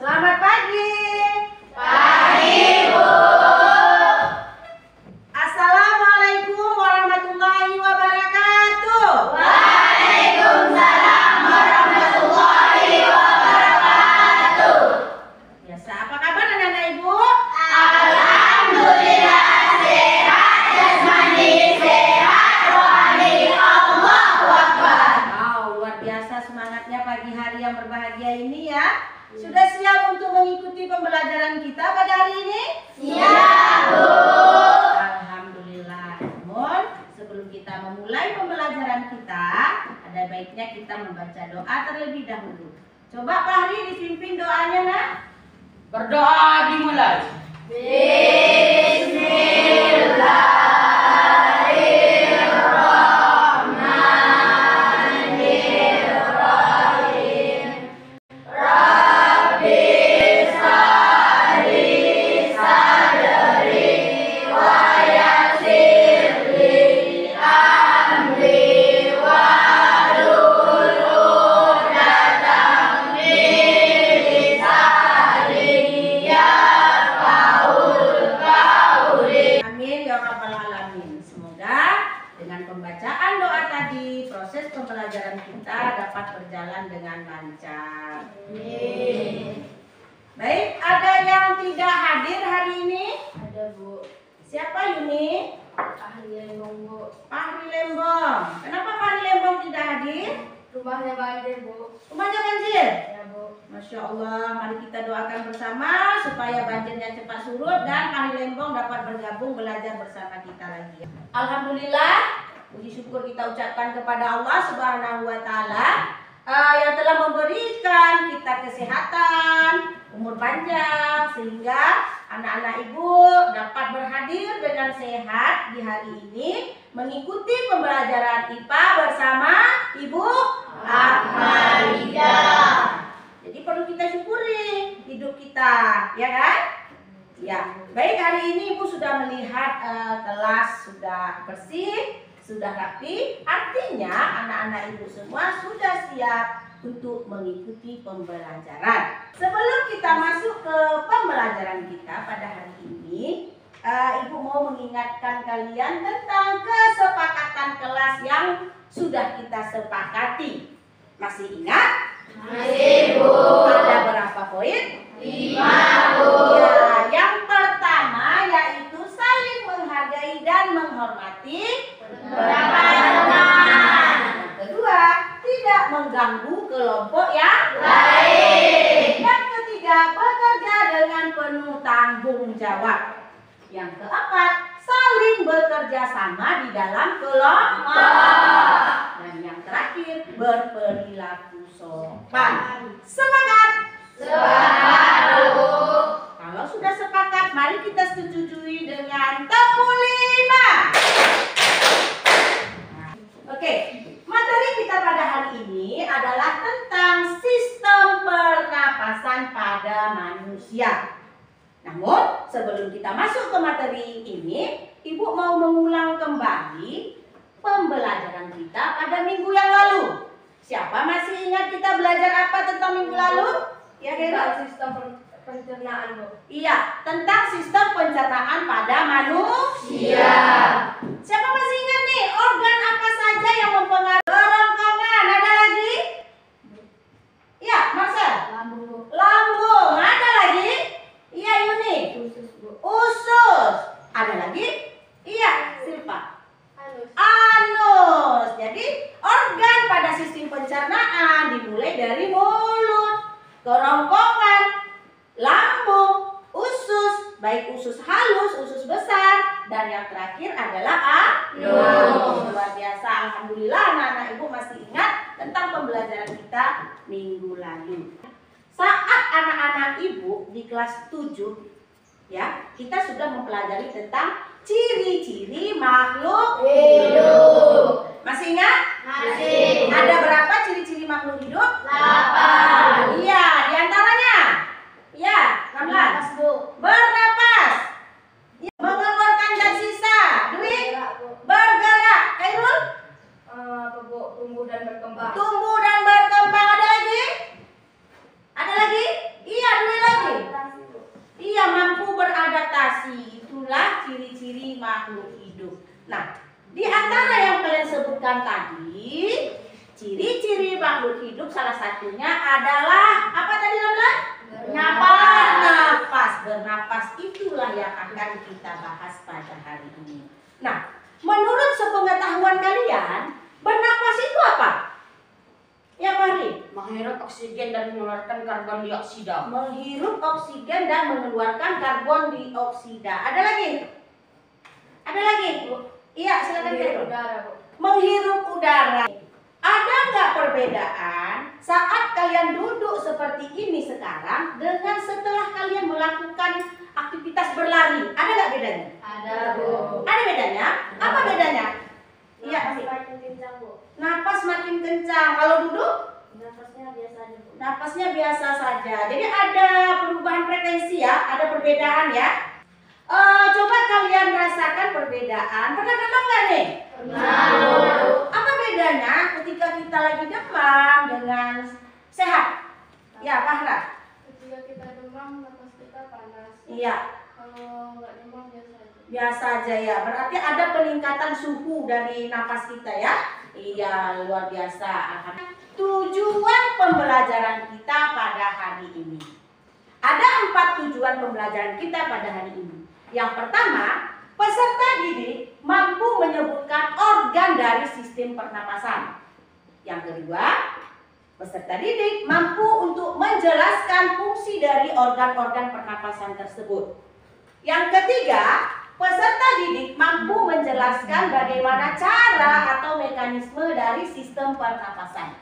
Selamat pagi. Pagi, Bu. Assalamualaikum warahmatullahi wabarakatuh. Waalaikumsalam warahmatullahi wabarakatuh. Biasa, apa kabar anak-anak Ibu? Alhamdulillah sehat jasmani, sehat rohani. Allahu Akbar. Wow, luar biasa semangatnya pagi hari yang berbahagia ini ya. Sudah siap untuk mengikuti pembelajaran kita pada hari ini? Siap, Bu. Alhamdulillah. Namun sebelum kita memulai pembelajaran kita, ada baiknya kita membaca doa terlebih dahulu. Coba Pak Hari dipimpin doanya, Nak. Berdoa dimulai. Bismillahirrahmanirrahim. Rabbi shrahli sadri wa yassir li amri wahlul 'uqdatam min lisani yafqahul qawli. Amin ya rabbal alamin. Semoga dengan pembacaan doa tadi proses pembelajaran kita dapat berjalan dengan lancar. Baik, ada yang tidak hadir hari ini? Ada, Bu. Siapa Yuni? Ahli Lembong, Bu. Pak Hari Lembong. Kenapa Pak Hari Lembong tidak hadir? Rumahnya banjir, Bu. Rumahnya banjir. Ya, Bu. Masya Allah, mari kita doakan bersama supaya banjirnya cepat surut dan Pak Hari Lembong dapat bergabung belajar bersama kita lagi. Alhamdulillah, puji syukur kita ucapkan kepada Allah Subhanahu wa Ta'ala yang telah memberikan kita kesehatan, umur panjang, sehingga anak-anak Ibu dapat berhadir dengan sehat di hari ini mengikuti pembelajaran IPA bersama Ibu Akmalida. Jadi perlu kita syukuri hidup kita, ya kan? Ya, baik, hari ini Ibu sudah melihat kelas sudah bersih, sudah rapi, artinya anak-anak Ibu semua sudah siap untuk mengikuti pembelajaran. Sebelum kita masuk ke pembelajaran kita pada hari ini, Ibu mau mengingatkan kalian tentang kesepakatan kelas yang sudah kita sepakati. Masih ingat? Masih, Bu. Ada berapa poin? 5, Bu. Ya, yang pertama yaitu saling menghargai dan menghormati Teman. Yang kedua, tidak mengganggu kelompok yang Lain. Yang ketiga, bekerja dengan penuh tanggung jawab. Yang keempat, saling bekerja sama di dalam kelompok. Dan yang terakhir, berperilaku sopan. Semangat! Semangat, Bu. Kalau sudah sepakat, mari kita setujui dengan tepuk 5. Oke, materi kita pada hari ini adalah tentang sistem pernapasan pada manusia. Namun, sebelum kita masuk ke materi ini, Ibu mau mengulang kembali pembelajaran kita pada minggu yang lalu. Siapa masih ingat kita belajar apa tentang minggu lalu? Ya, Hero? Sistem pencernaan, Bu. Iya, tentang sistem pencernaan pada manusia. Siapa masih ingat nih, organ apa saja yang mempengaruhi kerongkongan? Ada lagi? Iya, Marcel. Lambung, Bu. Lambung. Ada lagi? Iya, Yuni. Usus, Bu. Usus. Ada lagi? Iya, Silpa. Halus. Anus. Jadi, organ pada sistem pencernaan dimulai dari mulut, kerongkongan, lambung, usus, baik usus halus, usus besar, dan yang terakhir adalah anus. Luar biasa, alhamdulillah anak-anak Ibu masih ingat tentang pembelajaran kita minggu lalu. Saat anak-anak Ibu di kelas 7, ya, kita sudah mempelajari tentang ciri-ciri makhluk Hidup. Masih ingat? Masih. Ada berapa ciri-ciri makhluk hidup? 8. Iya, diantaranya. Iya, 16. Bu. Bernapas. Ya, mengeluarkan zat sisa. Dwi, Gerak, Bu. bergerak. Khairul, Apa, Bu? Tumbuh dan berkembang. tumbuh dan berkembang. Ada lagi? Ada lagi? Iya, Dwi hidup salah satunya adalah apa tadi namanya? Bernapas. Bernapas itulah yang akan kita bahas pada hari ini. Nah, menurut sepengetahuan kalian, bernapas itu apa? Ya, Fahri? Menghirup oksigen dan mengeluarkan karbon dioksida. Menghirup oksigen dan mengeluarkan karbon dioksida. Ada lagi? Ada lagi? Iya, silakan Kak. Udara, Bu. Menghirup udara. Ada nggak perbedaan saat kalian duduk seperti ini sekarang dengan setelah kalian melakukan aktivitas berlari? Ada nggak bedanya? Ada, Bu. Ada bedanya? Apa bedanya? Iya. Makin kencang, Bu. Napas makin kencang. Kalau duduk? Nafasnya biasa aja, Bu. Napasnya biasa saja. Jadi ada perubahan frekuensi ya, ada perbedaan ya. Coba kalian rasakan perbedaan. Pernah demam nggak nih? Pernah. Apa bedanya ketika kita lagi demam dengan sehat? Ya, Fahra. Ketika kita demam, nafas kita panas. Iya, Kalau nggak demam biasa aja. biasa aja ya. Berarti ada peningkatan suhu dari napas kita ya. Iya, luar biasa. Tujuan pembelajaran kita pada hari ini. Ada 4 tujuan pembelajaran kita pada hari ini. Yang pertama, peserta didik mampu menyebutkan organ dari sistem pernapasan. Yang kedua, peserta didik mampu untuk menjelaskan fungsi dari organ-organ pernapasan tersebut. Yang ketiga, peserta didik mampu menjelaskan bagaimana cara atau mekanisme dari sistem pernapasan.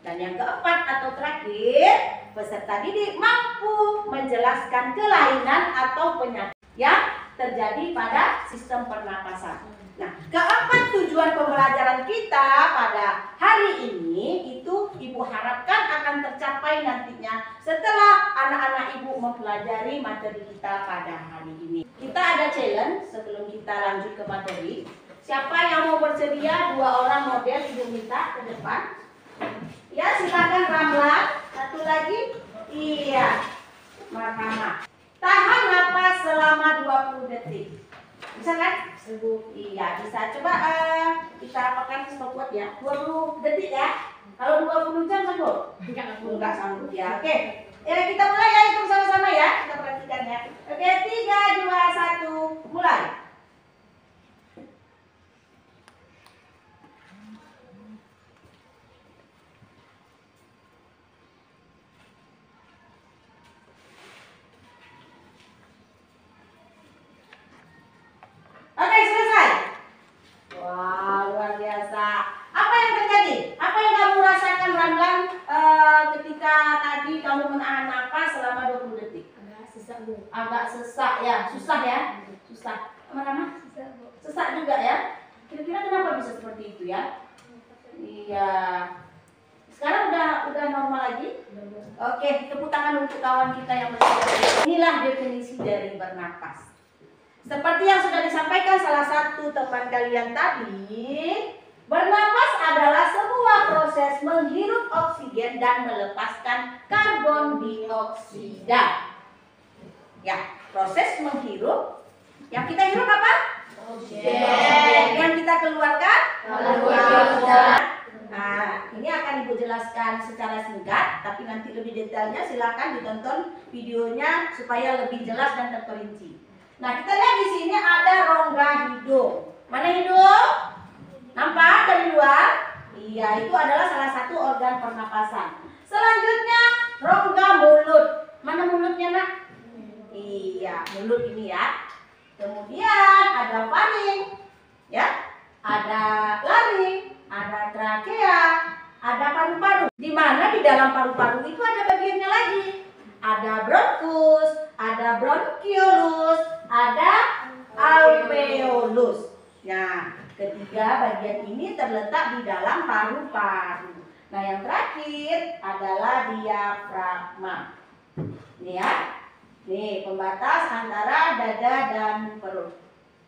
Dan yang keempat atau terakhir, peserta didik mampu menjelaskan kelainan atau penyakit yang terjadi pada sistem pernapasan. Nah, keempat tujuan pembelajaran kita pada hari ini itu Ibu harapkan akan tercapai nantinya setelah anak-anak Ibu mempelajari materi kita pada hari ini. Kita ada challenge sebelum kita lanjut ke materi. Siapa yang mau bersedia 2 orang model Ibu minta ke depan? Ya, silakan Ramlan. Satu lagi. Iya. Marhamah. Tahan napas selama 20 detik. Bisa kan? Iya, bisa. Coba kita apakan stopwatch ya. 20 detik ya. Kalau 20 jam sanggup? Enggak sanggup ya. Oke. Ya, kita mulai ya, hitung sama-sama ya. Kita perhatikan ya. Oke, 3, 2, 1, mulai. Oke, selesai. Wah, luar biasa. Apa yang terjadi? Apa yang kamu rasakan, Ramlan, ketika tadi kamu menahan napas selama 20 detik? Agak sesak, Bu. Agak sesak ya, susah ya? Susah. Mana? Sesak, Bu. Sesak juga ya? Kira-kira kenapa bisa seperti itu ya? Iya. Sekarang udah normal lagi? Oke, tepuk tangan untuk kawan kita yang bersedia. Inilah definisi dari bernapas. Seperti yang sudah disampaikan salah satu teman kalian tadi, bernapas adalah sebuah proses menghirup oksigen dan melepaskan karbon dioksida. Ya, proses menghirup. Yang kita hirup apa? Oksigen. Yang kita keluarkan? Karbon dioksida. Nah, ini akan Ibu jelaskan secara singkat, tapi nanti lebih detailnya silakan ditonton videonya supaya lebih jelas dan terperinci. Nah, kita lihat di sini ada rongga hidung. Mana hidung? Nampak dari luar? Iya, itu adalah salah satu organ pernapasan. Selanjutnya, rongga mulut. Mana mulutnya, Nak? Iya, mulut ini ya. Kemudian ada faring, ya. Ada laring, ada trakea, ada paru-paru. Di mana di dalam paru-paru itu ada bagiannya lagi. Ada bronkus, ada bronkiolus, ada alveolus. Nah, ketiga bagian ini terletak di dalam paru-paru. Nah, yang terakhir adalah diafragma. Ini ya. Nih, pembatas antara dada dan perut.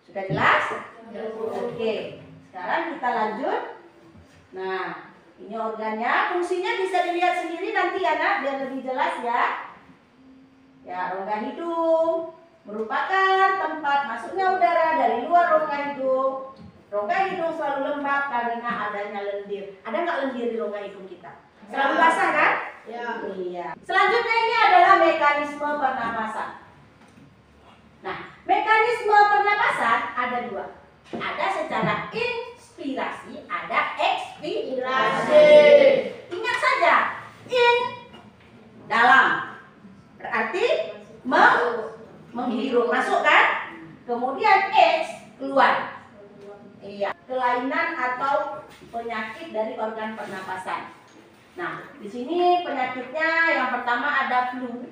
Sudah jelas? Oke. Sekarang kita lanjut. Nah, ini organnya. Fungsinya bisa dilihat sendiri nanti ya, Nak, biar lebih jelas ya. Ya, rongga hidung merupakan tempat masuknya udara dari luar rongga hidung. Rongga hidung selalu lembab karena adanya lendir. Ada nggak lendir di rongga hidung kita? Selalu basah kan? Ya. Iya. Selanjutnya ini adalah mekanisme pernapasan. Nah, mekanisme pernapasan ada dua. Ada secara inspirasi, ada ekspirasi. Ingat saja, in dalam berarti menghirup, masuk kan? Kemudian X keluar. Iya, kelainan atau penyakit dari organ pernapasan. Nah, di sini penyakitnya yang pertama ada flu.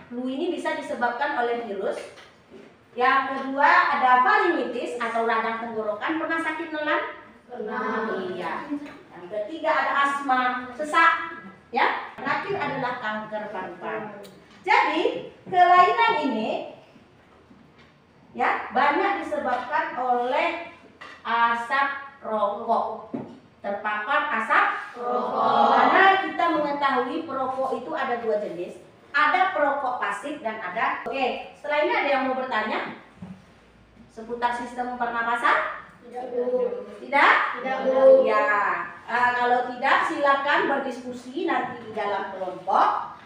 Flu ini bisa disebabkan oleh virus. Yang kedua ada faringitis atau radang tenggorokan. Pernah sakit nelan? Pernah. Iya. Yang ketiga ada asma, sesak. Ya. Terakhir adalah kanker paru-paru. Jadi kelainan ini ya banyak disebabkan oleh asap rokok. Terpapar asap rokok. Karena kita mengetahui perokok itu ada dua jenis. Ada perokok pasif dan ada. Oke, setelah ini ada yang mau bertanya seputar sistem pernapasan? Tidak, Bu. Tidak? Tidak, Bu. Ya, kalau tidak silakan berdiskusi nanti di dalam kelompok.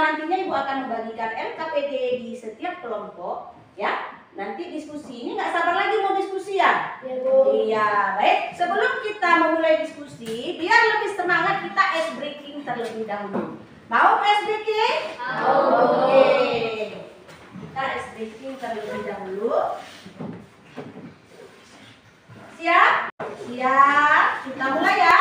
Nantinya Ibu akan membagikan LKPD di setiap kelompok, ya. Nanti diskusi. Ini nggak sabar lagi mau diskusi ya? Ya, Bu. Iya, baik. Sebelum kita memulai diskusi, biar lebih semangat kita ice breaking terlebih dahulu. Mau ice breaking? Mau. Oke. Kita ice breaking terlebih dahulu. Siap? Siap. Kita mulai ya.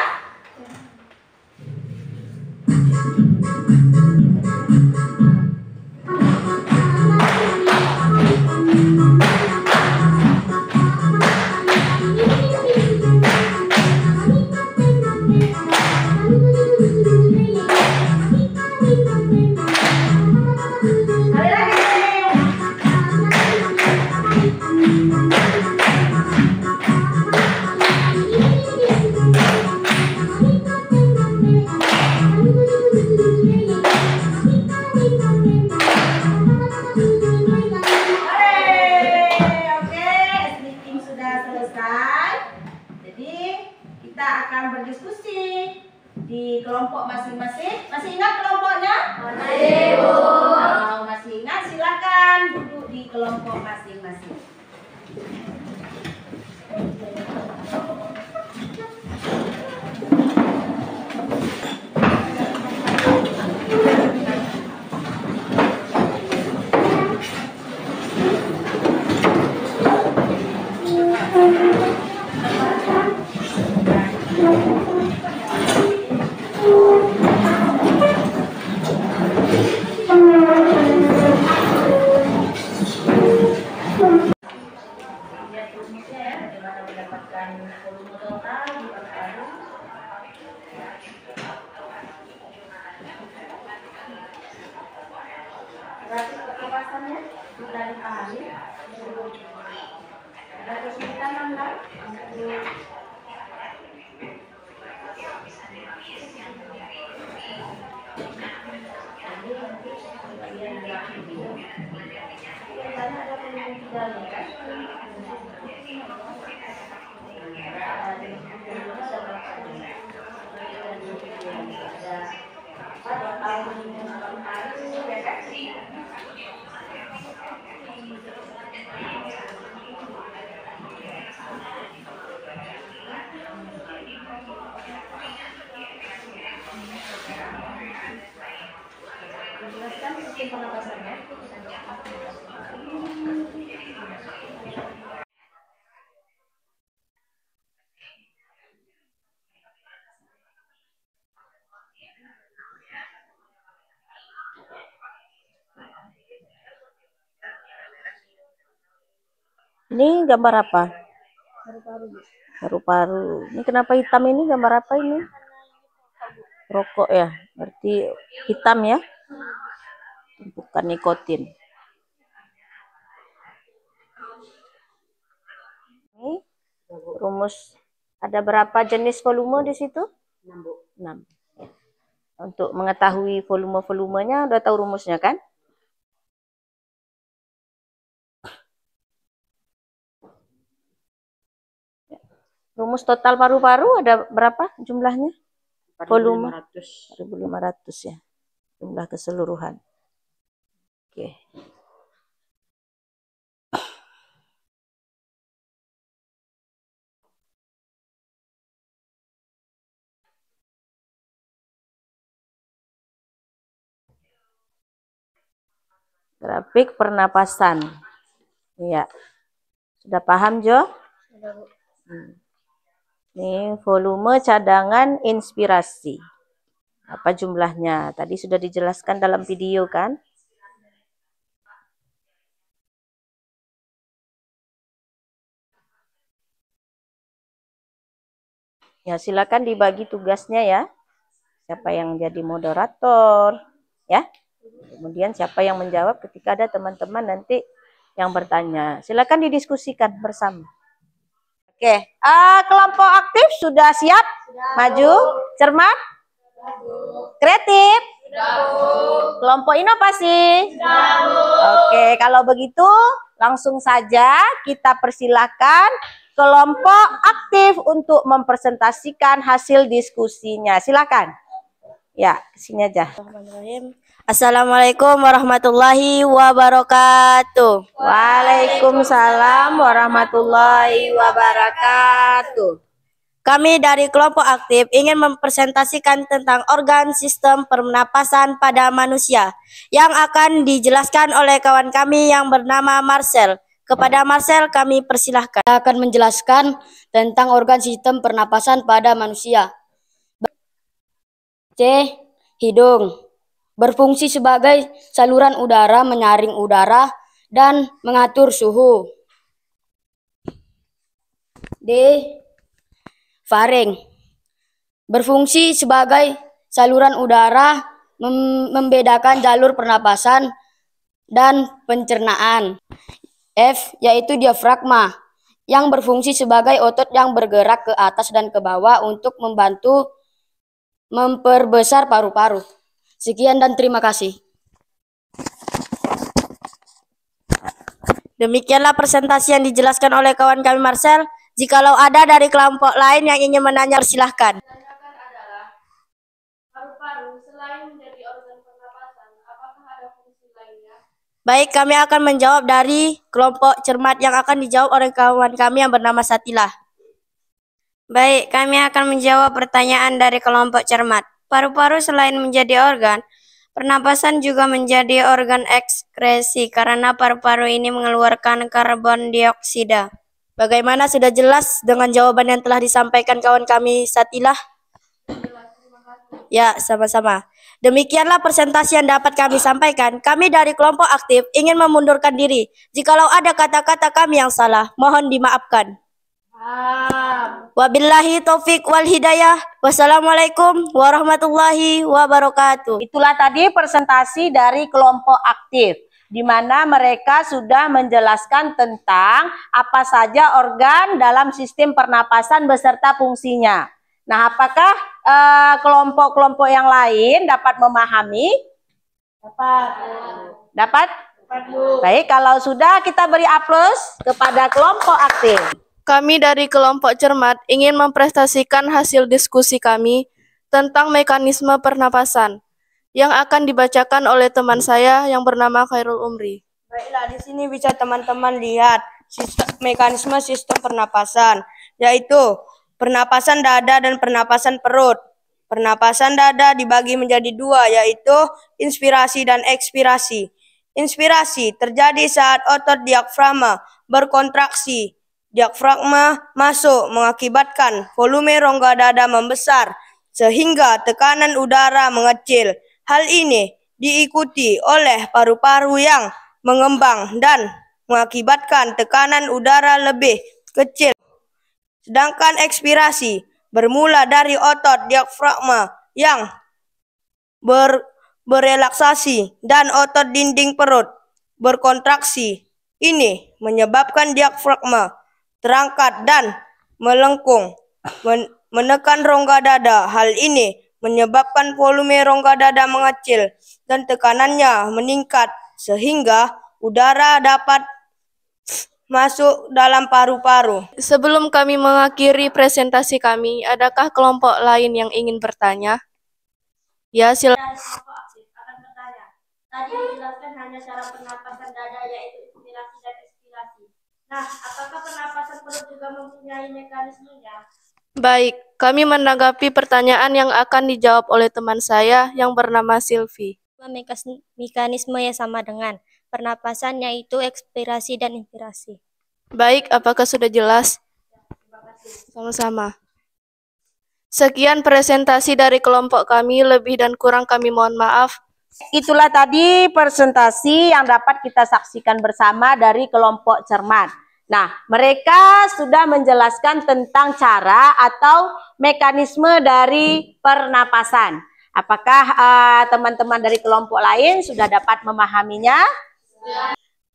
Sekali lagi. Oke, meeting sudah selesai. Jadi kita akan berdiskusi di kelompok masing-masing. Masih ingat kelompoknya? Masih, Bu. Kalau masih ingat silakan duduk di kelompok masing-masing. Lihat rumusnya ya, bagaimana mendapatkan volume total di paru-paru. Grafik pernapasannya sudah dipahami. Ada kesulitan Anda? Jadi nanti bagian grafik ini. Biasanya ada volume 3 nih kan? Jelaskan sistem pernapasannya. Ini gambar apa? Paru-paru. Paru-paru. Ini kenapa hitam ini? Gambar apa ini? Rokok ya. Berarti hitam ya. Bukan nikotin. Ini rumus. Ada berapa jenis volume di situ? 6. Ya. Untuk mengetahui volume-volumenya udah tahu rumusnya kan? Rumus total paru-paru ada berapa jumlahnya? volume 1.500 ya. Jumlah keseluruhan. Oke. Grafik pernapasan. Iya. Sudah paham, Jo? Ini volume cadangan inspirasi. Apa jumlahnya? Tadi sudah dijelaskan dalam video kan? Ya, silakan dibagi tugasnya ya. Siapa yang jadi moderator, ya. Kemudian siapa yang menjawab ketika ada teman-teman nanti yang bertanya. Silakan didiskusikan bersama. Oke, kelompok aktif sudah siap? Maju, cermat, kreatif, kelompok inovasi. Oke, kalau begitu langsung saja kita persilahkan kelompok aktif untuk mempresentasikan hasil diskusinya. Silakan. Ya, kesini aja. Assalamualaikum warahmatullahi wabarakatuh. Waalaikumsalam warahmatullahi wabarakatuh. Kami dari kelompok aktif ingin mempresentasikan tentang organ sistem pernapasan pada manusia yang akan dijelaskan oleh kawan kami yang bernama Marcel. Kepada Marcel kami persilahkan. Saya akan menjelaskan tentang organ sistem pernapasan pada manusia. C. Hidung. Berfungsi sebagai saluran udara, menyaring udara, dan mengatur suhu. D. Faring. Berfungsi sebagai saluran udara, membedakan jalur pernapasan dan pencernaan. F. Yaitu diafragma, yang berfungsi sebagai otot yang bergerak ke atas dan ke bawah untuk membantu memperbesar paru-paru. Sekian dan terima kasih. Demikianlah presentasi yang dijelaskan oleh kawan kami Marcel. Jikalau ada dari kelompok lain yang ingin menanya, silahkan. Paru-paru selain menjadi organ pernapasan, apakah ada fungsi lainnya? Baik, kami akan menjawab dari kelompok cermat yang akan dijawab oleh kawan kami yang bernama Satilah. Baik, kami akan menjawab pertanyaan dari kelompok cermat. Paru-paru selain menjadi organ pernapasan juga menjadi organ ekskresi karena paru-paru ini mengeluarkan karbon dioksida. Bagaimana, sudah jelas dengan jawaban yang telah disampaikan kawan kami Satilah? Ya, sama-sama. Demikianlah presentasi yang dapat kami sampaikan. Kami dari kelompok aktif ingin memundurkan diri. Jikalau ada kata-kata kami yang salah, mohon dimaafkan. Wabillahi taufik wal hidayah. Wassalamualaikum warahmatullahi wabarakatuh. Itulah tadi presentasi dari kelompok aktif, di mana mereka sudah menjelaskan tentang apa saja organ dalam sistem pernapasan beserta fungsinya. Nah, apakah kelompok-kelompok yang lain dapat memahami? Dapat? Baik, kalau sudah kita beri aplaus kepada kelompok aktif. Kami dari kelompok cermat ingin mempresentasikan hasil diskusi kami tentang mekanisme pernapasan yang akan dibacakan oleh teman saya yang bernama Khairul Umri. Baiklah, di sini bisa teman-teman lihat mekanisme sistem pernapasan, yaitu pernapasan dada dan pernapasan perut. Pernapasan dada dibagi menjadi dua, yaitu inspirasi dan ekspirasi. Inspirasi terjadi saat otot diafragma berkontraksi. Diafragma masuk mengakibatkan volume rongga dada membesar sehingga tekanan udara mengecil. Hal ini diikuti oleh paru-paru yang mengembang dan mengakibatkan tekanan udara lebih kecil. Sedangkan ekspirasi bermula dari otot diafragma yang berelaksasi dan otot dinding perut berkontraksi. Ini menyebabkan diafragma terangkat dan melengkung, menekan rongga dada. Hal ini menyebabkan volume rongga dada mengecil dan tekanannya meningkat sehingga udara dapat masuk dalam paru-paru. Sebelum kami mengakhiri presentasi kami, adakah kelompok lain yang ingin bertanya? Ya, silakan. Akan bertanya. Tadi dijelaskan hanya cara pernapasan dada yaitu inspirasi dan ekspirasi. Nah, apakah pernapasan perut juga mempunyai mekanismenya? Baik, kami menanggapi pertanyaan yang akan dijawab oleh teman saya yang bernama Silvi. Mekanisme yang sama dengan pernapasan yaitu ekspirasi dan inspirasi. Baik, apakah sudah jelas? Sama-sama. Sekian presentasi dari kelompok kami, lebih dan kurang kami mohon maaf. Itulah tadi presentasi yang dapat kita saksikan bersama dari kelompok cermat. Nah, mereka sudah menjelaskan tentang cara atau mekanisme dari pernapasan. Apakah teman-teman dari kelompok lain sudah dapat memahaminya?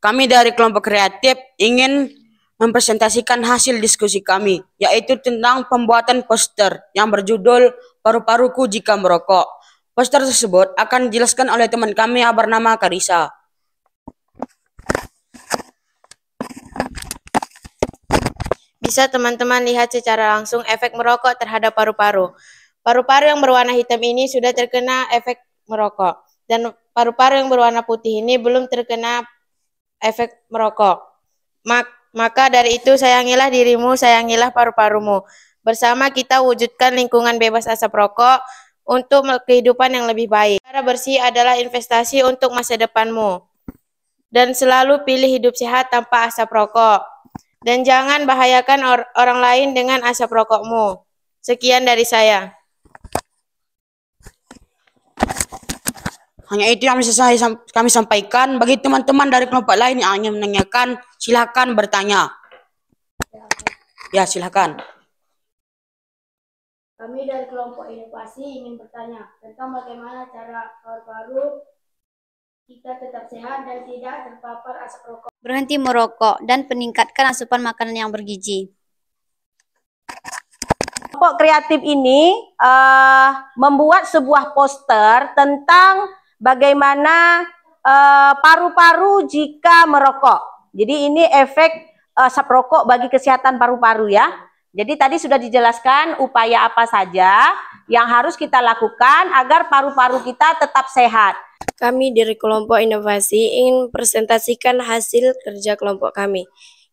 Kami dari kelompok kreatif ingin mempresentasikan hasil diskusi kami, yaitu tentang pembuatan poster yang berjudul Paru-paruku Jika Merokok. Poster tersebut akan dijelaskan oleh teman kami yang bernama Karisa. Bisa teman-teman lihat secara langsung efek merokok terhadap paru-paru. Paru-paru yang berwarna hitam ini sudah terkena efek merokok. Dan paru-paru yang berwarna putih ini belum terkena efek merokok. Maka dari itu sayangilah dirimu, sayangilah paru-parumu. Bersama kita wujudkan lingkungan bebas asap rokok untuk kehidupan yang lebih baik. Cara bersih adalah investasi untuk masa depanmu. Dan selalu pilih hidup sehat tanpa asap rokok. Dan jangan bahayakan orang lain dengan asap rokokmu. Sekian dari saya. Hanya itu yang bisa kami sampaikan. Bagi teman-teman dari kelompok lain yang ingin menanyakan, silakan bertanya. Ya, silakan. Kami dari kelompok inovasi ingin bertanya tentang bagaimana cara paru-paru kita tetap sehat dan tidak terpapar asap rokok. Berhenti merokok dan meningkatkan asupan makanan yang bergizi. Kelompok kreatif ini membuat sebuah poster tentang bagaimana paru-paru jika merokok. Jadi ini efek asap rokok bagi kesehatan paru-paru ya. Jadi tadi sudah dijelaskan upaya apa saja yang harus kita lakukan agar paru-paru kita tetap sehat. Kami dari kelompok inovasi ingin presentasikan hasil kerja kelompok kami,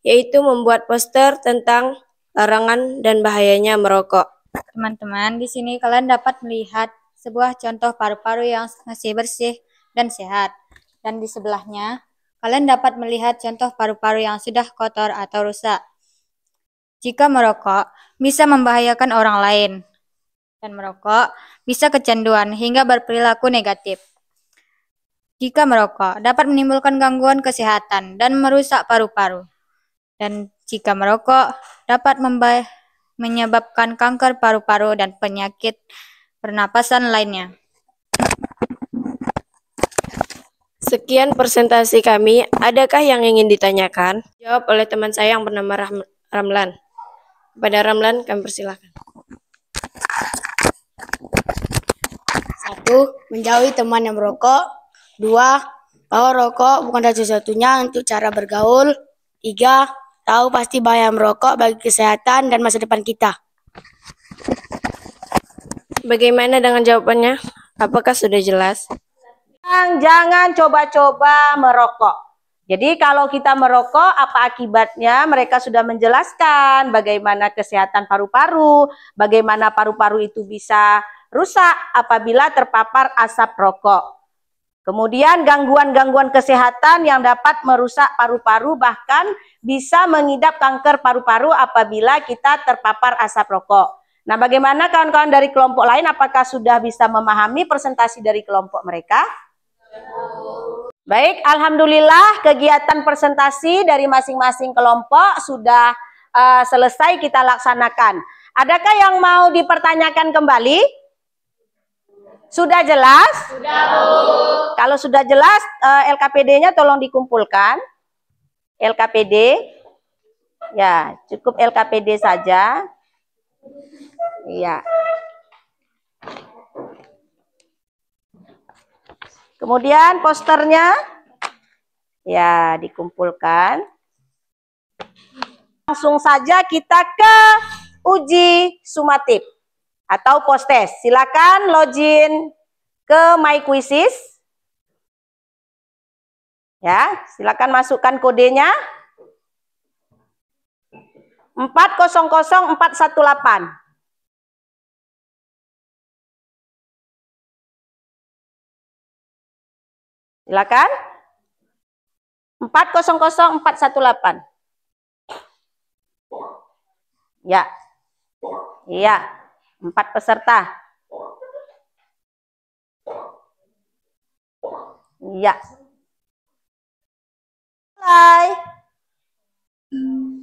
yaitu membuat poster tentang larangan dan bahayanya merokok. Teman-teman, di sini kalian dapat melihat sebuah contoh paru-paru yang masih bersih dan sehat. Dan di sebelahnya, kalian dapat melihat contoh paru-paru yang sudah kotor atau rusak. Jika merokok, bisa membahayakan orang lain. Dan merokok bisa kecanduan hingga berperilaku negatif. Jika merokok, dapat menimbulkan gangguan kesehatan dan merusak paru-paru. Dan jika merokok, dapat menyebabkan kanker paru-paru dan penyakit pernapasan lainnya. Sekian presentasi kami. Adakah yang ingin ditanyakan? Jawab oleh teman saya yang bernama Ramlan. Kepada Ramlan, kami persilakan. 1. Menjauhi teman yang merokok. 2. Bahwa rokok bukan satu-satunya untuk cara bergaul. 3. Tahu pasti bahaya merokok bagi kesehatan dan masa depan kita. Bagaimana dengan jawabannya? Apakah sudah jelas? Jangan coba-coba merokok. Jadi kalau kita merokok, apa akibatnya? Mereka sudah menjelaskan bagaimana kesehatan paru-paru, bagaimana paru-paru itu bisa rusak apabila terpapar asap rokok. Kemudian gangguan-gangguan kesehatan yang dapat merusak paru-paru, bahkan bisa mengidap kanker paru-paru apabila kita terpapar asap rokok. Nah, bagaimana kawan-kawan dari kelompok lain? Apakah sudah bisa memahami presentasi dari kelompok mereka? Baik, alhamdulillah kegiatan presentasi dari masing-masing kelompok sudah selesai kita laksanakan. Adakah yang mau dipertanyakan kembali? Sudah jelas? Sudah, Bu. Kalau sudah jelas, LKPD-nya tolong dikumpulkan. LKPD. Ya, cukup LKPD saja. Iya. Kemudian posternya ya dikumpulkan. langsung saja kita ke uji sumatif atau post-test. Silakan login ke My Quizzes. Ya, silakan masukkan kodenya. 400418. Silakan. 400418. Ya. Iya. 4 peserta. Iya. Mulai.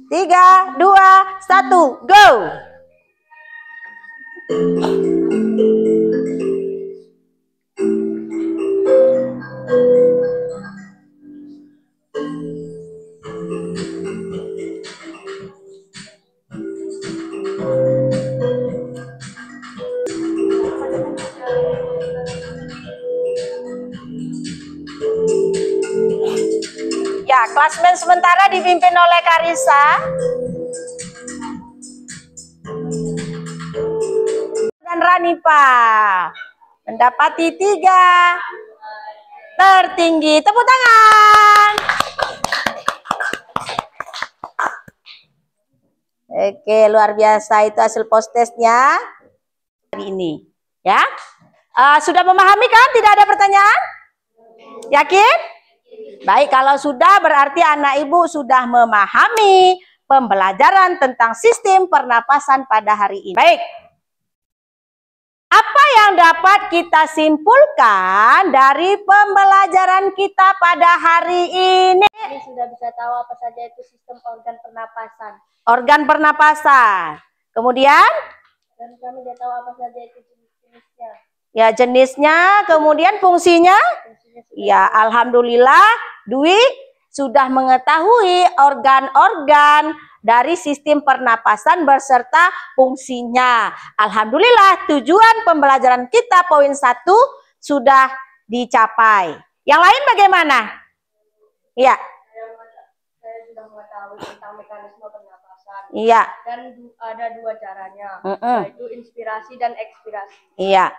3, 2, 1, go. Ya, klasmen sementara dipimpin oleh Karissa dan Ranipa mendapati 3 tertinggi. Tepuk tangan. Oke, luar biasa itu hasil post-testnya hari ini. Ya, sudah memahami kan? Tidak ada pertanyaan? Yakin? Baik, kalau sudah berarti anak ibu sudah memahami pembelajaran tentang sistem pernapasan pada hari ini. Baik, apa yang dapat kita simpulkan dari pembelajaran kita pada hari ini? Kami sudah bisa tahu apa saja itu sistem organ pernapasan. Organ pernapasan. Kemudian? Dan kami sudah tahu apa saja itu jenis-jenisnya. Ya, jenisnya, kemudian fungsinya? Ya, alhamdulillah Dwi sudah mengetahui organ-organ dari sistem pernapasan beserta fungsinya. Alhamdulillah tujuan pembelajaran kita poin 1 sudah dicapai. Yang lain bagaimana? Ya. Saya sudah mengetahui tentang mekanisme pernapasan. Iya. Dan ada 2 caranya, yaitu inspirasi dan ekspirasi. Iya.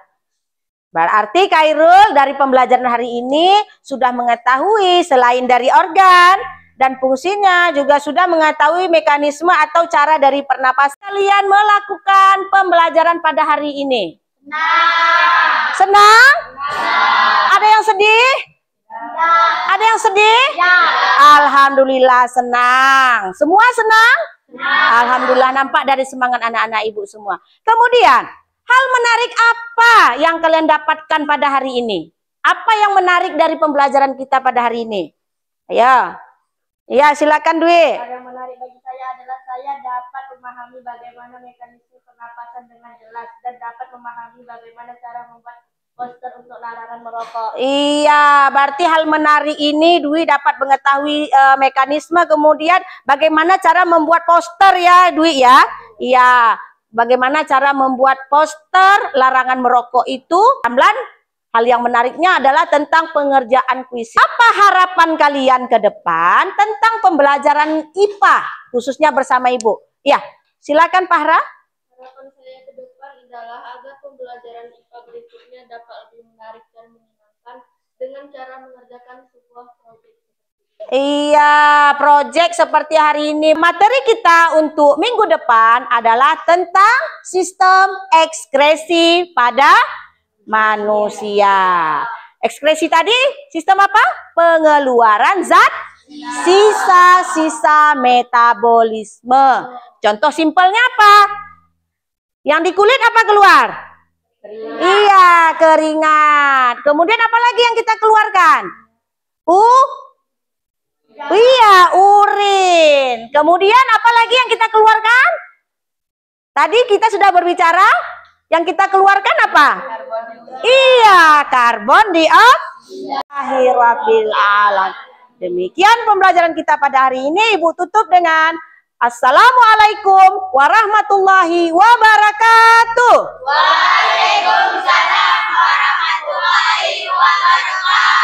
Berarti Khairul dari pembelajaran hari ini sudah mengetahui selain dari organ dan fungsinya juga sudah mengetahui mekanisme atau cara dari pernapasan. Kalian melakukan pembelajaran pada hari ini? Senang. Senang? Ada yang sedih? Ada yang sedih? Ya. Alhamdulillah senang. Semua senang? Alhamdulillah, nampak dari semangat anak-anak ibu semua. Kemudian hal menarik apa yang kalian dapatkan pada hari ini? Apa yang menarik dari pembelajaran kita pada hari ini? Ayo. Ya, silakan Dwi. Hal yang menarik bagi saya adalah saya dapat memahami bagaimana mekanisme pernapasan dengan jelas dan dapat memahami bagaimana cara membuat poster untuk larangan merokok. Iya, berarti hal menarik ini Dwi dapat mengetahui mekanisme, kemudian bagaimana cara membuat poster ya Dwi ya. Iya. Bagaimana cara membuat poster larangan merokok itu. Hal yang menariknya adalah tentang pengerjaan kuis. Apa harapan kalian ke depan tentang pembelajaran IPA, khususnya bersama Ibu? Ya, silakan Pak Hara. Harapan saya ke depan adalah agar pembelajaran IPA berikutnya dapat lebih menarik dan menyenangkan dengan cara mengerjakan sebuah proyek. Iya, proyek seperti hari ini. Materi kita untuk minggu depan adalah tentang sistem ekskresi pada manusia. Ekskresi tadi sistem apa? Pengeluaran zat sisa-sisa metabolisme. Contoh simpelnya apa? Yang di kulit apa keluar? Keringat. Iya, keringat. Kemudian apa lagi yang kita keluarkan? Iya, urin. Kemudian apa lagi yang kita keluarkan? Tadi kita sudah berbicara, yang kita keluarkan apa? Iya, karbon dioksida. Akhirabil alam. Demikian pembelajaran kita pada hari ini. Ibu tutup dengan Assalamualaikum warahmatullahi wabarakatuh. Waalaikumsalam warahmatullahi wabarakatuh.